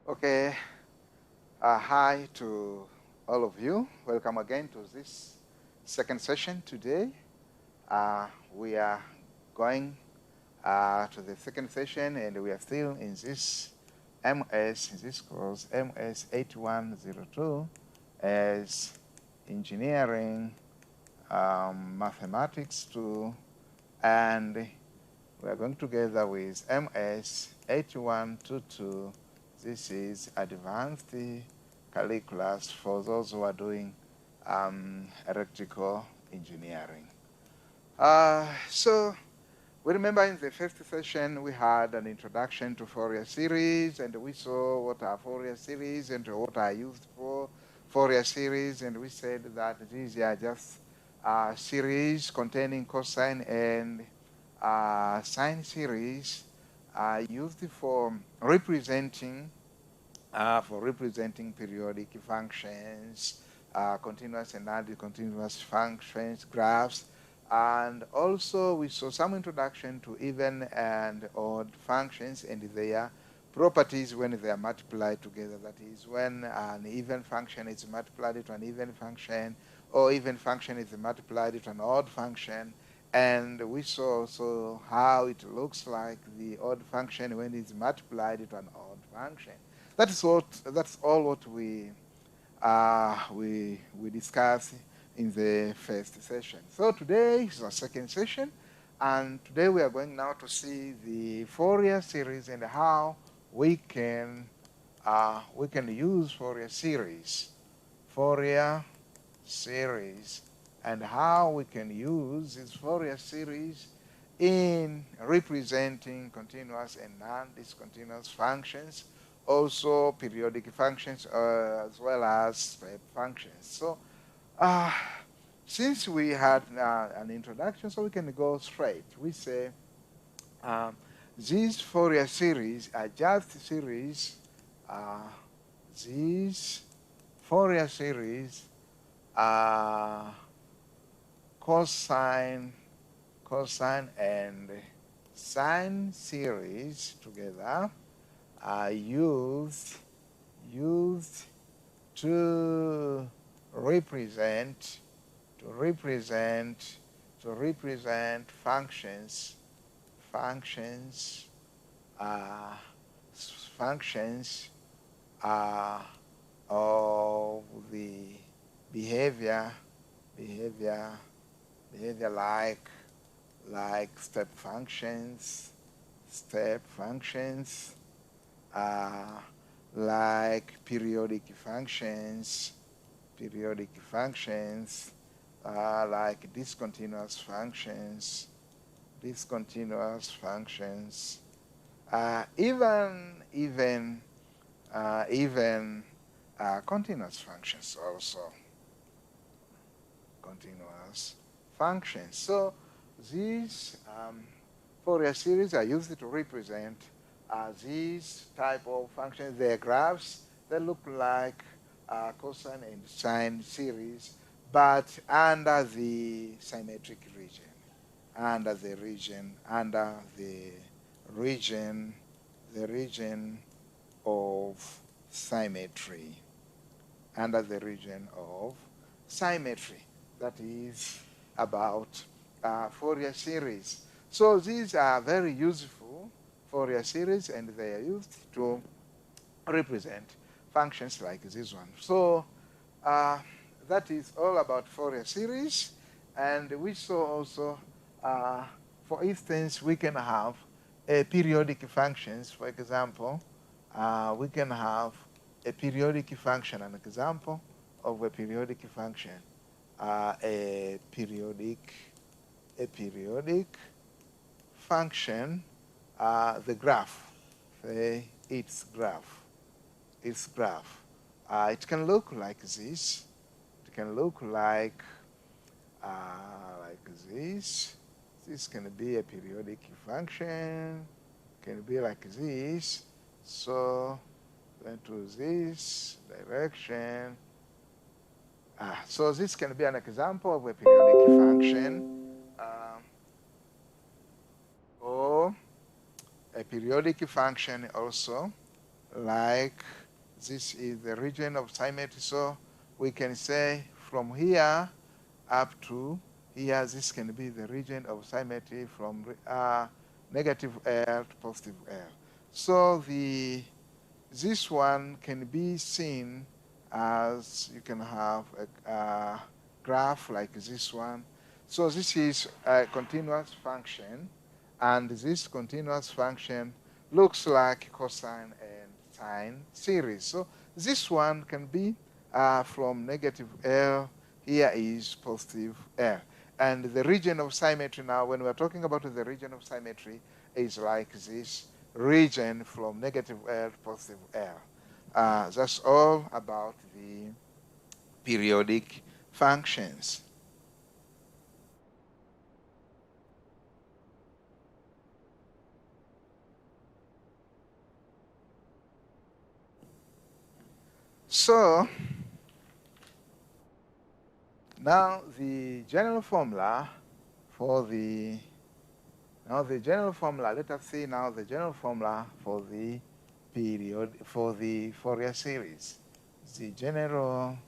Okay, hi to all of you. Welcome again to this second session today. We are going to the second session, and we are still in this course, MS 8102, as engineering mathematics 2, and we are going together with MS 8122. This is advanced calculus for those who are doing electrical engineering. So we remember in the first session we had an introduction to Fourier series, and we saw what are Fourier series and what are used for Fourier series, and we said that these are just series containing cosine and sine series used for representing periodic functions, continuous and non-continuous functions, graphs, and also we saw some introduction to even and odd functions and their properties when they are multiplied together. That is, when an even function is multiplied to an even function, or even function is multiplied to an odd function. And we saw also how it looks like the odd function when it's multiplied to an odd function. That's all what we discussed in the first session. So today is our second session, and today we are going now to see the Fourier series and how we can use Fourier series, and how we can use this Fourier series in representing continuous and non-discontinuous functions, also periodic functions, as well as step functions. So since we had an introduction, so we can go straight. We say these Fourier series are just series. These Fourier series are cosine and sine series together are used to represent functions of the behavior like step functions, like periodic functions, like discontinuous functions, even continuous functions also. So these Fourier series are used to represent these type of functions. Their graphs, they look like cosine and sine series, but under the symmetric region, under the region of symmetry, That is about Fourier series. So these are very useful Fourier series, and they are used to represent functions like this one. So that is all about Fourier series. And we saw also, for instance, we can have periodic functions. For example, we can have a periodic function. An example of a periodic function, a periodic function, the graph, its graph. It can look like this. It can look like this. This can be a periodic function. Can be like this. So into this direction. So this can be an example of a periodic function, or a periodic function also like this is the region of symmetry. So we can say from here up to here, this can be the region of symmetry from negative L to positive L. So this one can be seen as you can have a graph like this one. So this is a continuous function, and this continuous function looks like cosine and sine series. So this one can be from negative L, here is positive L. And the region of symmetry now, when we're talking about the region of symmetry, is like this region from negative L to positive L. That's all about the periodic functions. So now the general formula for the let us see now the general formula for the Fourier series. The general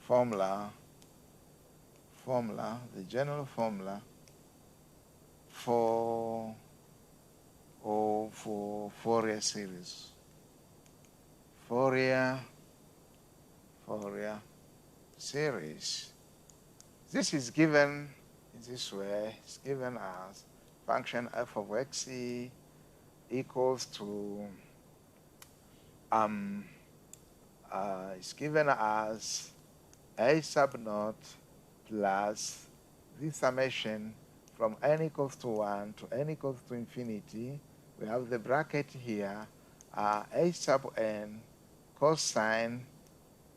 the general formula for Fourier series. Fourier series. This is given in this way. It's given as function f of x equals to it's given as a sub naught plus the summation from n equals to 1 to n equals to infinity. We have the bracket here, a sub n cosine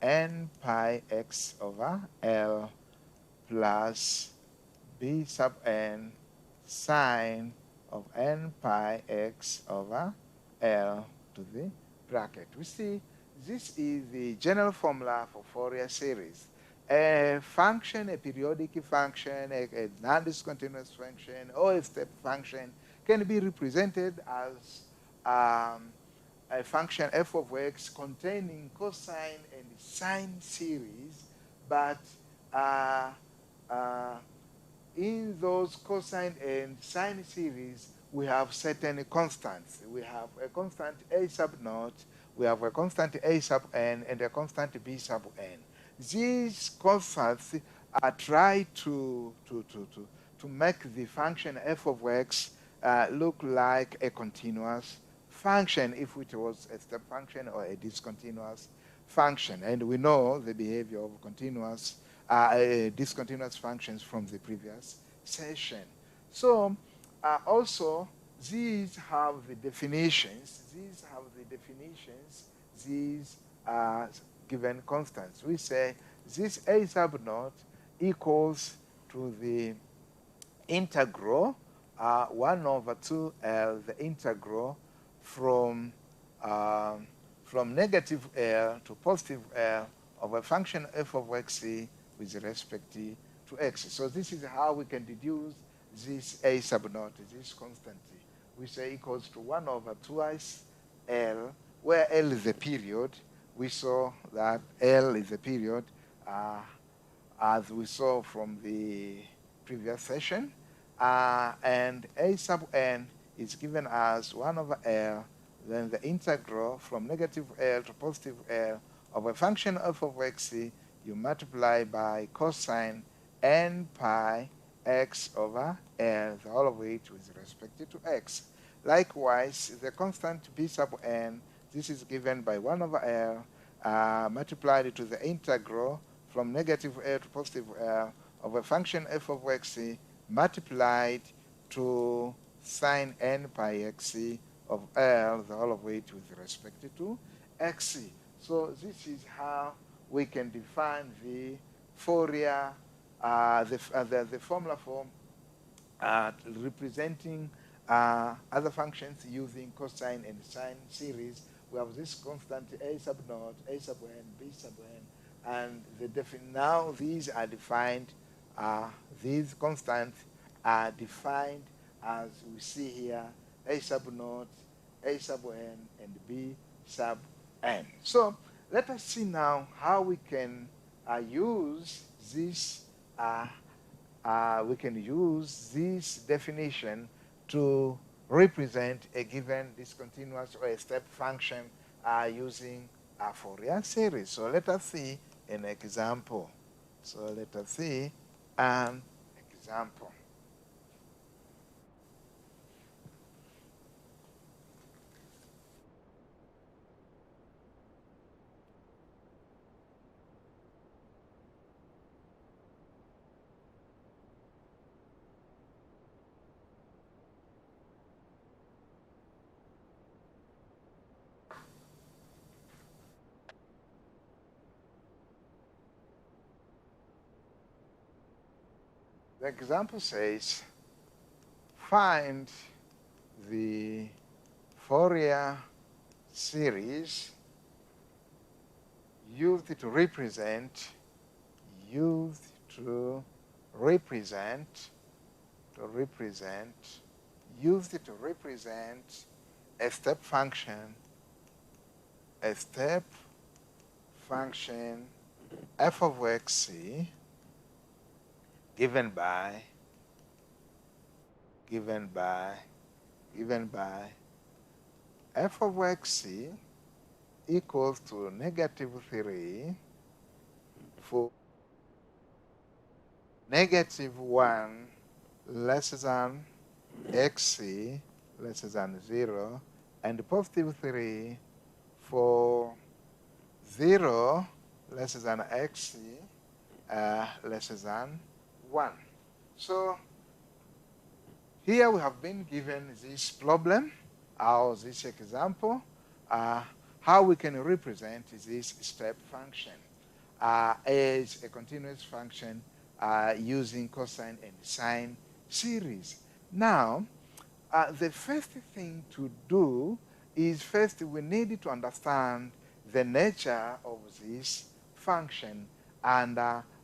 n pi x over L plus b sub n sine of n pi x over L to the bracket. We see this is the general formula for Fourier series. A function, a periodic function, a non-discontinuous function, or a step function can be represented as a function f of x containing cosine and sine series, but in those cosine and sine series, we have certain constants. We have a constant a sub naught, we have a constant a sub n, and a constant b sub n. These constants try to make the function f of x look like a continuous function if it was a step function or a discontinuous function. And we know the behavior of continuous discontinuous functions from the previous session. So also these have the definitions. These are given constants. We say this a sub naught equals to the integral 1 over 2L, the integral from negative L to positive L of a function f of x with respect to x. So this is how we can deduce this a sub naught, this constant. We say equals to 1 over twice L, where L is the period. We saw that L is the period, as we saw from the previous session. And a sub n is given as 1 over L, then the integral from negative L to positive L of a function f of x, you multiply by cosine n pi x over L, the whole of which with respect to x. Likewise, the constant b sub n, this is given by 1 over L multiplied to the integral from negative L to positive L of a function f of x multiplied to sine n pi x of L, the whole of which with respect to x. So this is how we can define the Fourier, the formula for representing other functions using cosine and sine series. We have this constant a sub naught, a sub n, b sub n, and now these are defined. These constants are defined as we see here: a sub naught, a sub n, and b sub n. So let us see now how we can use this definition to represent a given discontinuous or a step function using a Fourier series. So let us see an example. The example says, find the Fourier series used to represent a step function f of xc given by f of xc equals to -3 for -1 less than xc less than 0, and +3 for 0 less than xc less than 1. So here we have been given this problem, or this example, how we can represent this step function as a continuous function using cosine and sine series. Now, the first thing to do is first we need to understand the nature of this function and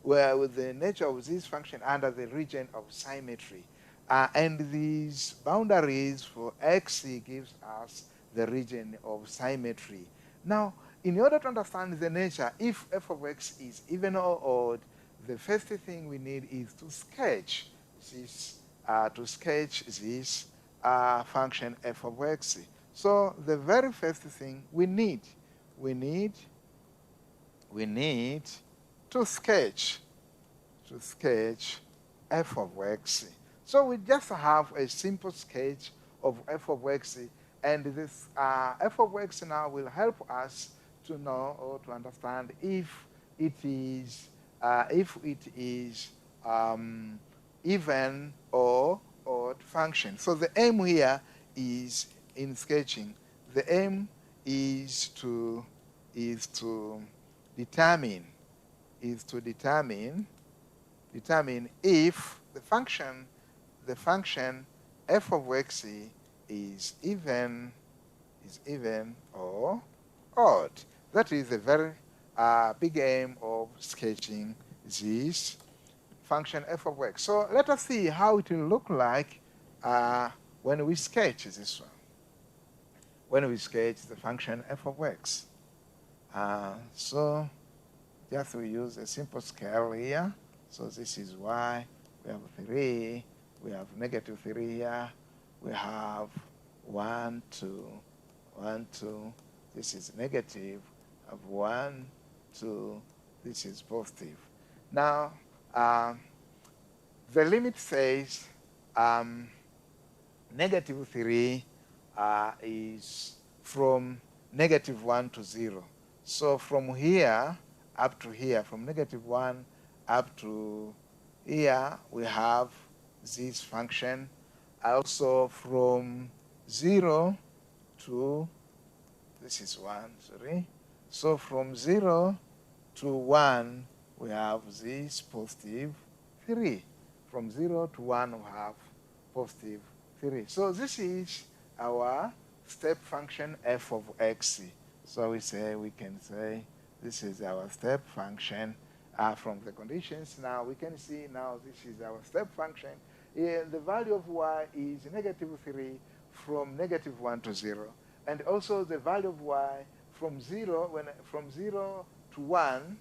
with the nature of this function under the region of symmetry. And these boundaries for xc gives us the region of symmetry. Now, in order to understand the nature, if f of x is even or odd, the first thing we need is to sketch this function f of x. So the very first thing we need to sketch f of x. So we just have a simple sketch of f of x, and this f of x now will help us to know or to understand if it is even or odd function. So the aim here is in sketching. The aim is to determine if the function f of x is even or odd. That is the very big aim of sketching this function f of x. So let us see how it will look like when we sketch this one. When we sketch the function f of x. So just we use a simple scale here. So this is y, we have 3, we have -3 here, we have 1, 2, 1, 2, this is negative, of 1, 2, this is positive. Now, the limit says -3 is from -1 to 0. So from here up to here, from -1 up to here, we have this function. Also from 0 to, this is 1, sorry. So from 0 to 1, we have this +3. From 0 to 1, we have +3. So this is our step function f of x. So we can say this is our step function from the conditions. Now we can see now this is our step function. The value of y is -3 from -1 to 0. and also the value of y from 0, from 0 to 1,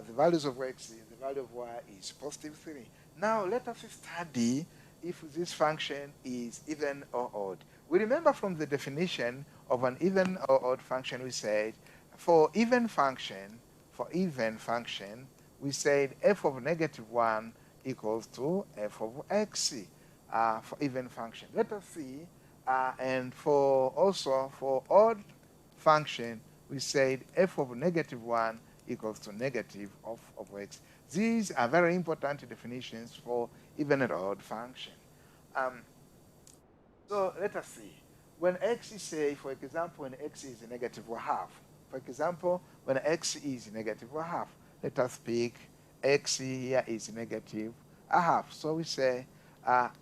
the values of x, the value of y is positive 3. Now let us study if this function is even or odd. We remember from the definition of an even or odd function, we said for even function, we said f of negative 1 equals to f of x for even function. Let us see, and for also for odd function, we said f of negative 1 equals to negative of x. These are very important definitions for even and odd function. So let us see. When x is, say, for example, when x is negative half, for example, when x is negative half, let us pick x here is negative a half. So we say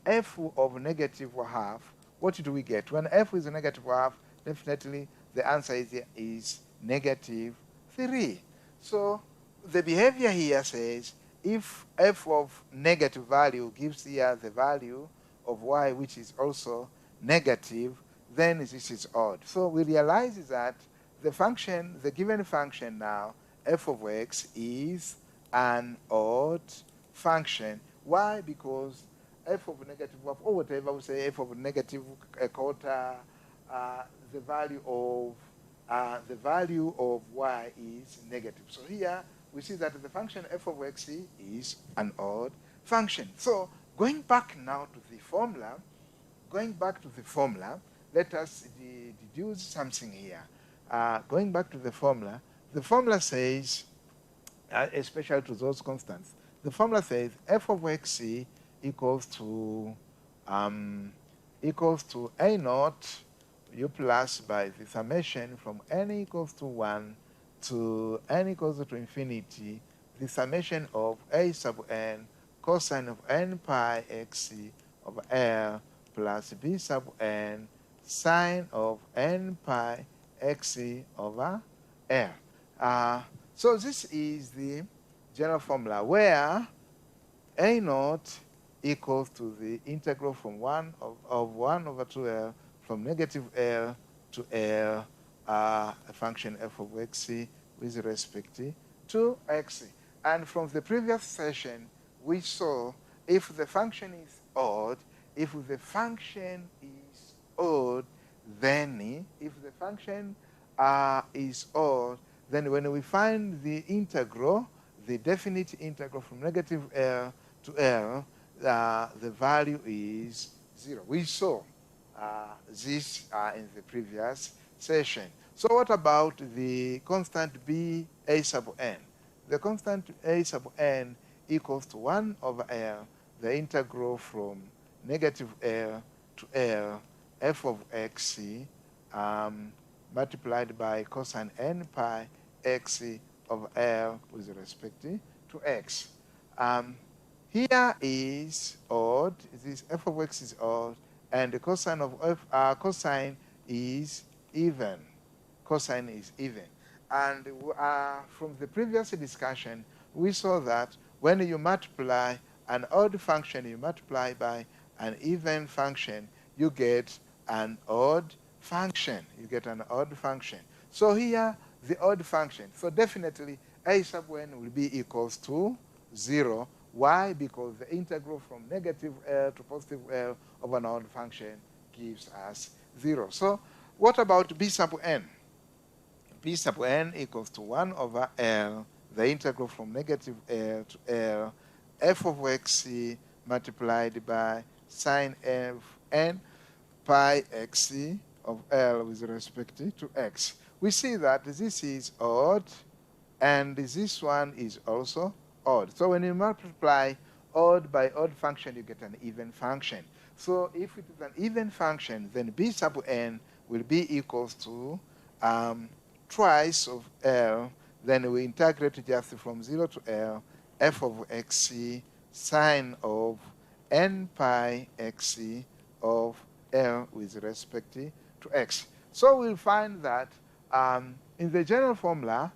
f of negative half, what do we get? When f is negative half, definitely the answer is negative 3. So the behavior here says if f of negative value gives here the value of y, which is also negative, then this is odd. So we realize that the function, the given function now, f of x, is an odd function. Why? Because f of negative, or whatever we say, f of negative a quarter, the value of y is negative. So here we see that the function f of x is an odd function. So going back now to the formula, let us deduce something here. Going back to the formula says, especially to those constants, the formula says f of x equals to a naught u plus by the summation from n equals to 1 to n equals to infinity, the summation of a sub n cosine of n pi x over L plus b sub n sine of n pi x over L. So this is the general formula where a naught equals to the integral from 1 over 2L from negative L to L, a function f of x with respect to x. And from the previous session, we saw if the function is odd, then if the function is odd, then when we find the integral, the definite integral from negative L to L, the value is 0. We saw this in the previous session. So what about the constant b a sub n? The constant a sub n equals to 1 over L, the integral from negative L to L, f of x multiplied by cosine n pi x of L with respect to x. Here is odd, this f of x is odd, and the cosine of f, cosine is even. And from the previous discussion, we saw that when you multiply an odd function, you multiply by an even function, you get an odd function. So here, the odd function. So definitely, a sub n will be equals to 0. Why? Because the integral from negative L to positive L of an odd function gives us 0. So what about b sub n? B sub n equals to 1 over L, the integral from negative L to L, f of x multiplied by sine f n pi x of L with respect to x. We see that this is odd, and this one is also odd. So when you multiply odd by odd function, you get an even function. So if it is an even function, then b sub n will be equals to twice of L. Then we integrate just from 0 to L, f of x sine of n pi x of L with respect to x. So we'll find that in the general formula,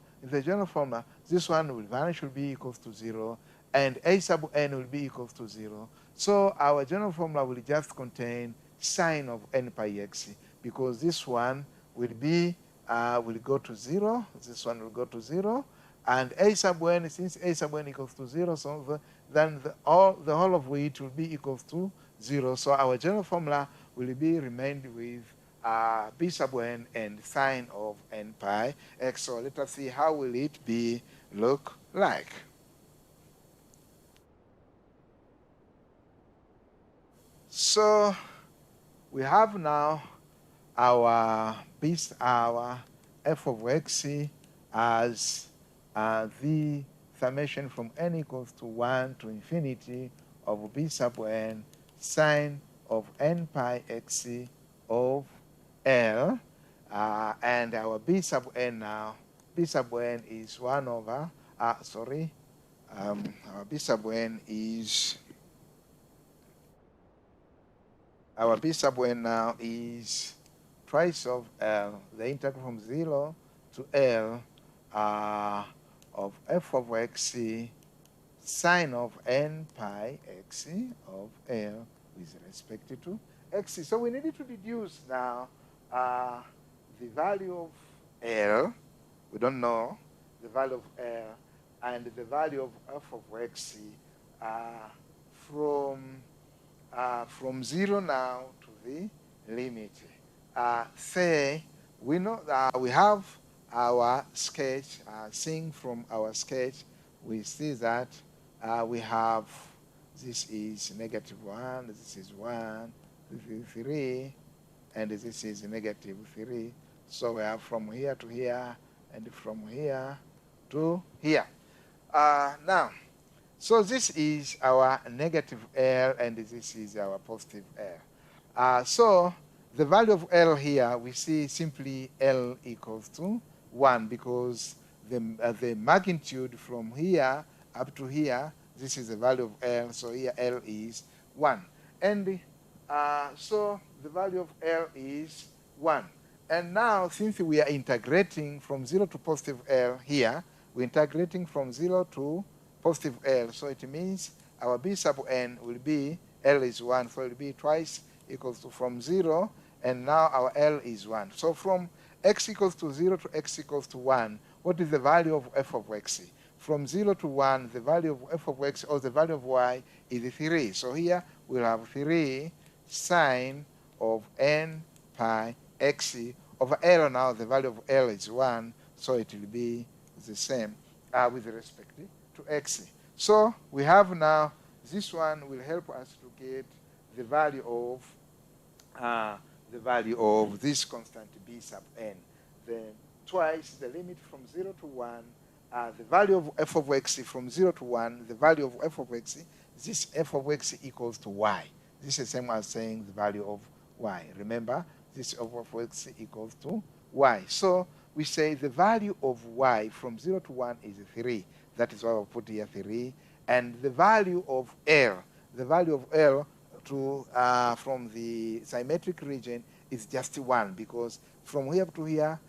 this one will vanish, will be equals to 0, and a sub n will be equals to 0. So our general formula will just contain sine of n pi x, because this one will go to 0. This one will go to 0. And a sub n, since a sub n equals to 0, so then the whole of it will be equals to 0. So our general formula will be remained with b sub n and sine of n pi x. So let us see how will it be look like. So we have now our f of x as the summation from n equals to 1 to infinity of b sub n sine of n pi x of L, and our b sub n now, b sub n is 1 over, our b sub n is, our b sub n now is twice of L, the integral from 0 to L of f of x sine of n pi x of L with respect to x. So we needed to deduce now the value of L. We don't know the value of L and the value of f of x from 0 now to the limit. Say we know that we have our sketch. Seeing from our sketch, we see that we have, this is -1, this is 1, this is 3, and this is -3. So we have from here to here, and from here to here. Now, so this is our negative L, and this is our positive L. So the value of L here, we see simply L equals to 1, because the magnitude from here up to here, this is the value of L, so here L is 1. And so the value of L is 1. And now, since we are integrating from 0 to positive L here, we're integrating from 0 to positive L. So it means our b sub n will be, L is 1, so it will be twice equals to from 0, and now our L is 1. So from x equals to 0 to x equals to 1, what is the value of f of x? From 0 to 1, the value of f of x, or the value of y, is 3. So here we'll have 3 sine of n pi x over L. Now the value of L is 1, so it will be the same with respect to x. So we have now, this one will help us to get the value of this constant b sub n. Then twice the limit from 0 to 1, the value of f of x from 0 to 1, the value of f of x, this f of x equals to y. This is the same as saying the value of y. Remember, this f of x equals to y. So we say the value of y from 0 to 1 is 3. That is why we put here 3. And the value of L, to from the symmetric region is just 1, because from here to here,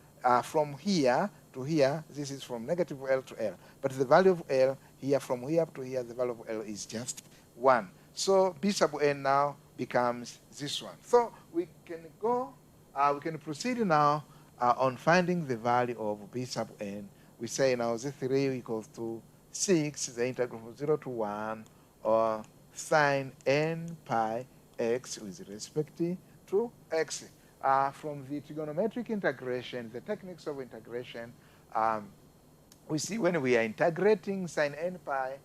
from here to here, this is from negative L to L. But the value of L here, from here to here, the value of L is just 1. So b sub n now becomes this one. So we can go, we can proceed now on finding the value of b sub n. We say now the 3 equals to 6, the integral from 0 to 1, or sine n pi x with respect to x. From the trigonometric integration, the techniques of integration, we see when we are integrating sine n pi,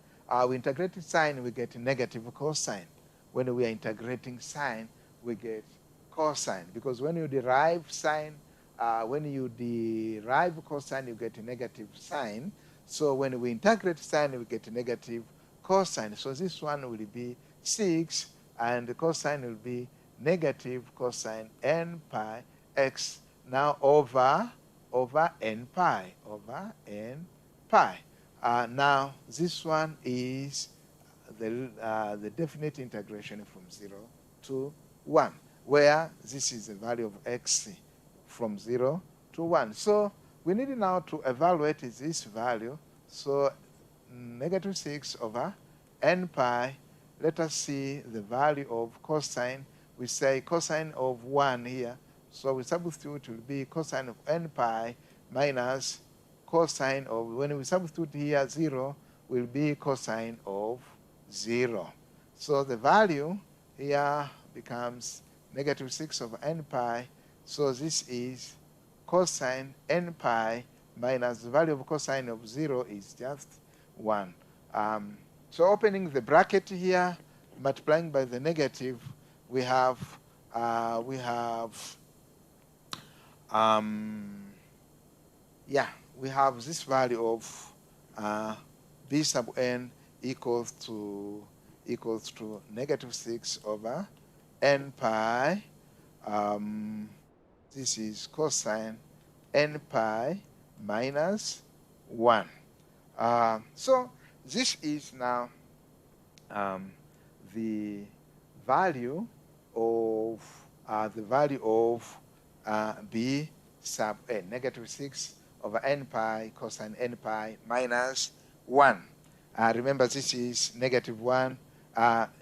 we integrate sine, we get negative cosine. When we are integrating sine, we get cosine. Because when you derive sine, cosine, you get a negative sine. So when we integrate sine, we get a negative cosine. So this one will be 6, and the cosine will be negative cosine n pi x, now over n pi, now this one is the definite integration from 0 to 1, where this is the value of x from 0 to 1. So we need now to evaluate this value. So negative 6 over n pi, let us see the value of cosine. We say cosine of 1 here, So we substitute, will be cosine of n pi minus cosine of, when we substitute here 0, will be cosine of 0. So the value here becomes negative 6 over n pi. So this is cosine n pi minus the value of cosine of 0 is just 1. So opening the bracket here, multiplying by the negative, we have this value of b sub n equals to negative 6 over n pi. This is cosine n pi minus 1. So this is now the value of b sub n, negative 6 over n pi cosine n pi minus 1. Remember, this is negative 1.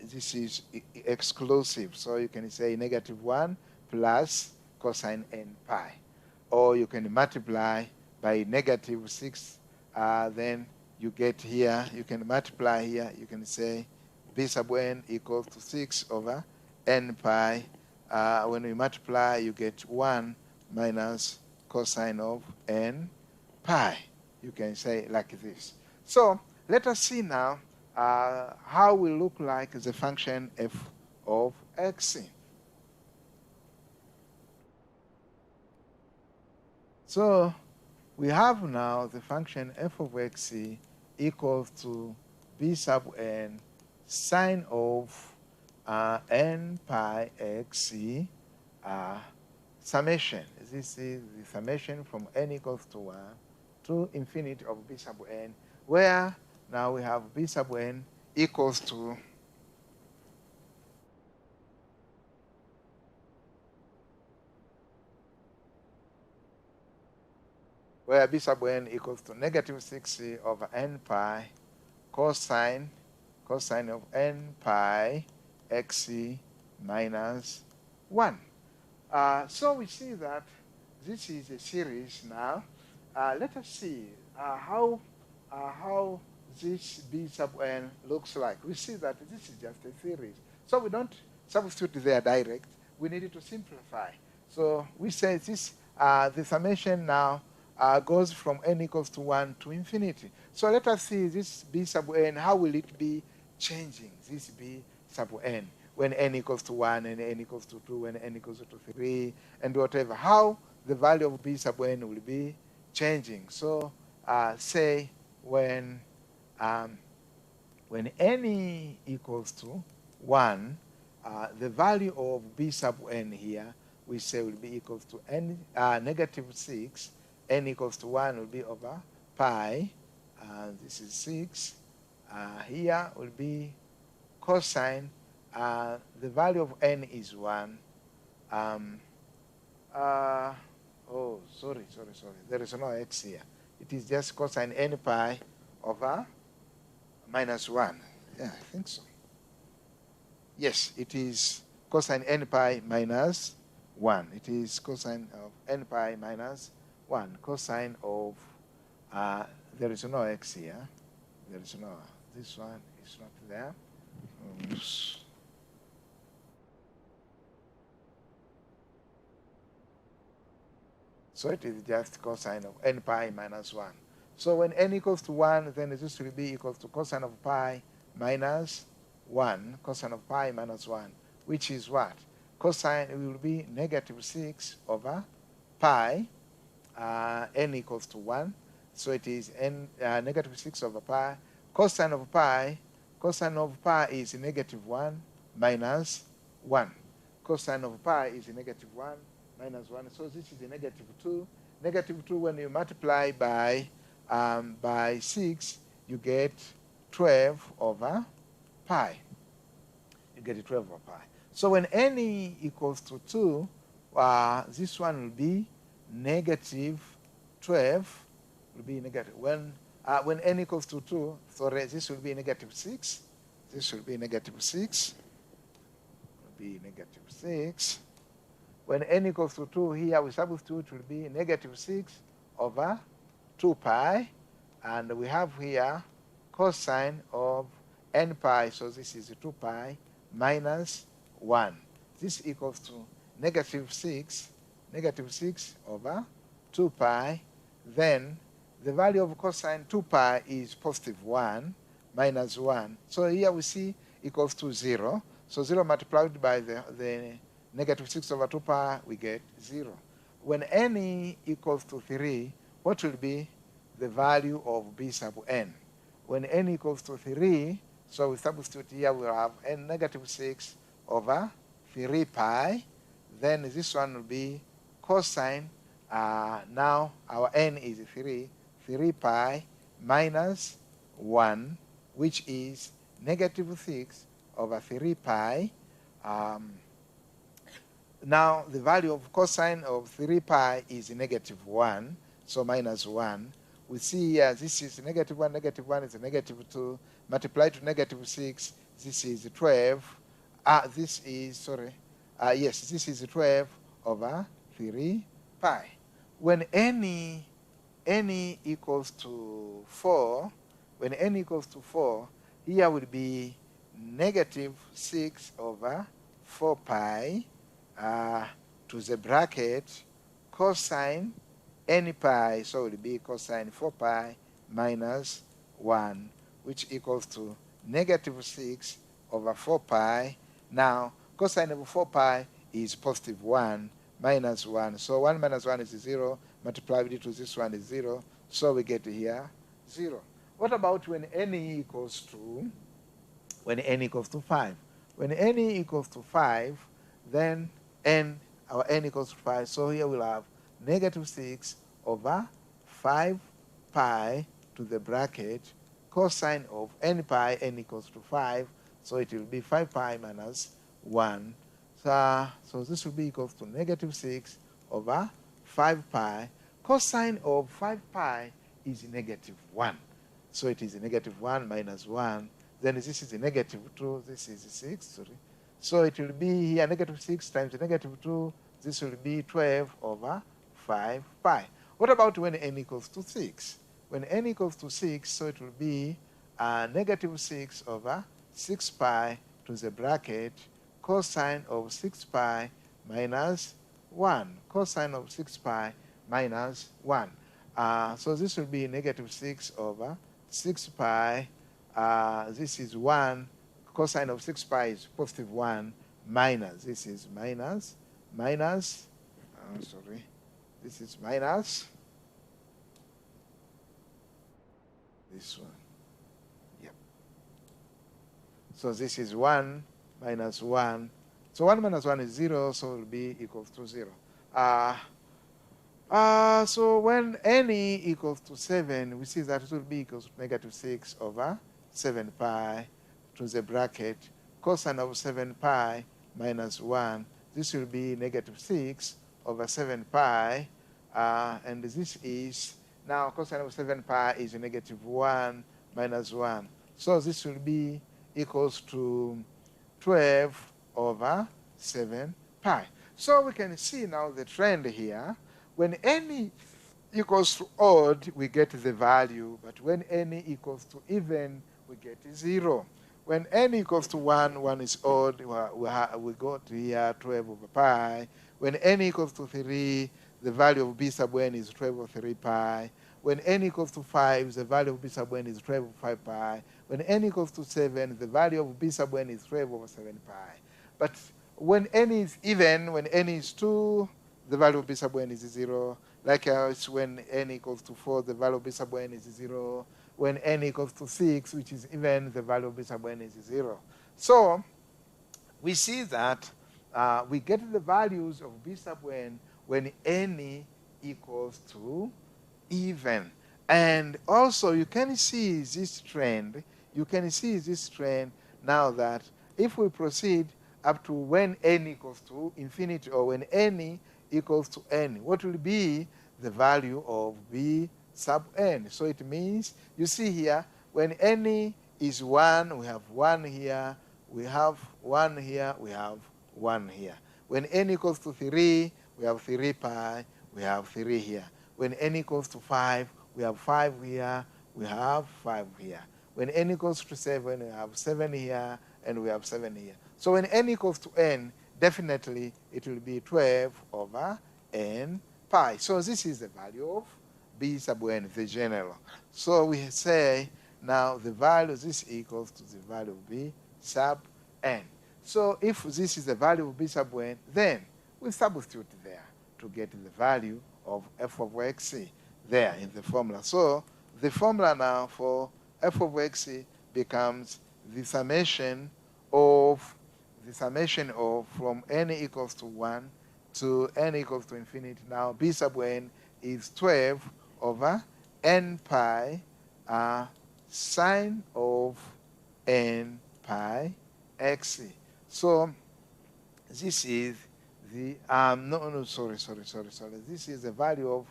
This is exclusive, so you can say negative 1 plus cosine n pi. Or you can multiply by negative 6, then you get here, you can multiply here, you can say b sub n equals to 6 over n pi. When we multiply, you get 1 minus cosine of n pi. You can say like this. So let us see now how will look like the function f of x. So we have now the function f of x equals to b sub n sine of n pi x summation. This is the summation from n equals to 1 to infinity of b sub n, where now we have b sub n equals to b sub n equals to negative 6 over n pi cosine of n pi x minus 1. So we see that this is a series now. Let us see how this b sub n looks like. We see that this is just a series. So we don't substitute there direct. We need to simplify. So we say this, the summation now goes from n equals to 1 to infinity. So let us see this b sub n, how will it be changing, this b sub n, when n equals to 1 and n equals to 2, when n equals to 3, and whatever. How the value of b sub n will be changing. So say when n equals to 1, the value of b sub n here, we say will be equals to n negative 6. N equals to 1 will be over pi. This is 6. Here will be cosine. The value of n is 1. Oh, sorry. There is no x here. It is just cosine n pi over minus 1. Yeah, I think so. Yes, it is cosine n pi minus 1. It is cosine of n pi minus 1. Cosine of, there is no x here. There is no, this one is not there. So it is just cosine of n pi minus 1. So when n equals to 1, then this will be equal to cosine of pi minus 1, cosine of pi minus 1, which is what? Cosine will be negative 6 over pi, n equals to 1. So it is negative 6 over pi. Cosine of pi is negative 1 minus 1. Cosine of pi is negative 1 minus 1. So this is a negative 2. Negative 2, when you multiply by 6, you get 12 over pi. You get 12 over pi. So when n equals to 2, this one will be negative 12. Will be negative. When n equals to 2, sorry, this will be negative 6. This will be negative 6. Will be negative 6. When n equals to 2, here we substitute, will be negative 6 over 2 pi. And we have here cosine of n pi, so this is 2 pi minus 1. This equals to negative 6 over 2 pi. Then the value of cosine 2 pi is positive 1 minus 1. So here we see equals to 0. So 0 multiplied by the negative 6 over 2 pi, we get 0. When n equals to 3, what will be the value of b sub n? When n equals to 3, so we substitute here, we'll have n negative 6 over 3 pi. Then this one will be cosine. Now our n is 3 pi minus 1, which is negative 6 over 3 pi. Now the value of cosine of 3 pi is negative 1, so minus 1. We see here this is negative 1 is negative 2, multiplied to negative 6, this is 12. This is 12 over 3 pi. When n equals to 4, here will be negative 6 over 4 pi to the bracket cosine n pi, so it will be cosine 4 pi minus 1, which equals to negative 6 over 4 pi. Now, cosine of 4 pi is positive 1 minus 1. So 1 minus 1 is 0, multiplied to this one is 0, so we get here 0. What about when n equals to 5? When n equals to 5, then our n equals to 5, so here we'll have negative 6 over 5 pi to the bracket cosine of n pi, n equals to 5, so it will be 5 pi minus 1. So this will be equals to negative 6 over 5 pi. Cosine of 5 pi is negative 1. So it is negative 1 minus 1. Then this is negative 2, this is 6, sorry. So it will be here negative 6 times negative 2, this will be 12 over 5 pi. What about when n equals to 6? When n equals to 6, so it will be negative 6 over 6 pi to the bracket cosine of 6 pi minus 1. Cosine of 6 pi minus 1. So this will be negative 6 over 6 pi. This is 1. Cosine of 6 pi is positive 1 minus. This is minus. This is minus this one. Yep. So this is 1 minus 1. So 1 minus 1 is 0, so it will be equals to 0. So when n equals to 7, we see that it will be equals to negative 6 over 7 pi to the bracket cosine of 7 pi minus 1. This will be negative 6 over 7 pi. And this is, now cosine of 7 pi is negative 1 minus 1. So this will be equals to 12 over 7 pi. So we can see now the trend here. When n equals to odd, we get the value. But when n equals to even, we get 0. When n equals to 1, 1 is odd, we got here 12 over pi. When n equals to 3, the value of b sub n is 12 over 3 pi. When n equals to 5, the value of b sub n is 12 over 5 pi. When n equals to 7, the value of b sub n is 12 over 7 pi. But when n is even, when n is 2, the value of b sub n is 0. Likewise, when n equals to 4, the value of b sub n is 0. When n equals to 6, which is even, the value of b sub n is 0. So we see that we get the values of b sub n when n equals to even. And also you can see this trend. You can see this trend now that if we proceed up to when n equals to infinity, or when n equals to n, what will be the value of b sub n? So it means, you see here, when n is 1, we have 1 here, we have 1 here, we have 1 here. When n equals to 3, we have 3 pi, we have 3 here. When n equals to 5, we have 5 here, we have 5 here. When n equals to 7, we have 7 here, and we have 7 here. So when n equals to n, definitely it will be 12 over n pi. So this is the value of b sub n, the general. So we say now the value, this equals to the value of b sub n. So if this is the value of b sub n, then we substitute there to get the value of f of x there in the formula. So the formula now for f of x becomes the summation of from n equals to 1 to n equals to infinity. Now b sub n is 12 over n pi sine of n pi x. So this is the sorry. This is the value of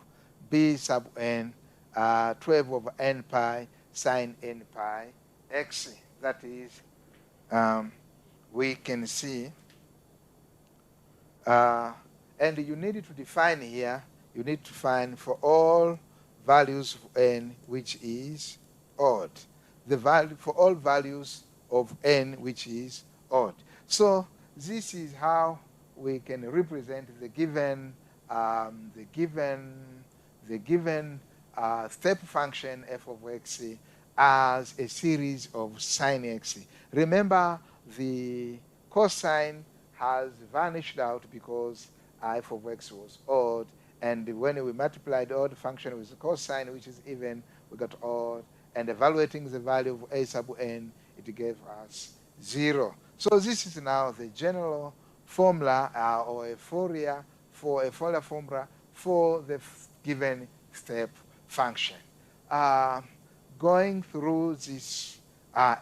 b sub n 12 over n pi sine n pi x. That is, we can see, and you need to define here, you need to find for all values of n which is odd. The value for all values of n which is odd. So this is how we can represent the given step function f of x as a series of sine x. Remember, the cosine has vanished out because f of x was odd, and when we multiplied the odd function with the cosine, which is even, we got odd, and evaluating the value of a sub n, it gave us 0. So this is now the general formula or a Fourier formula for the given step function. Going through this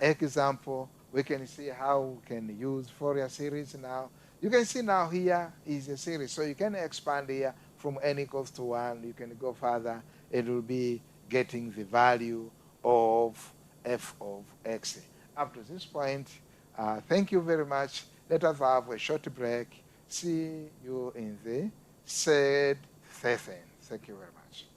example, we can see how we can use Fourier series now. You can see now here is a series, so you can expand here from n equals to 1. You can go further. It will be getting the value of f of x. Up to this point, thank you very much. Let us have a short break. See you in the third session. Thank you very much.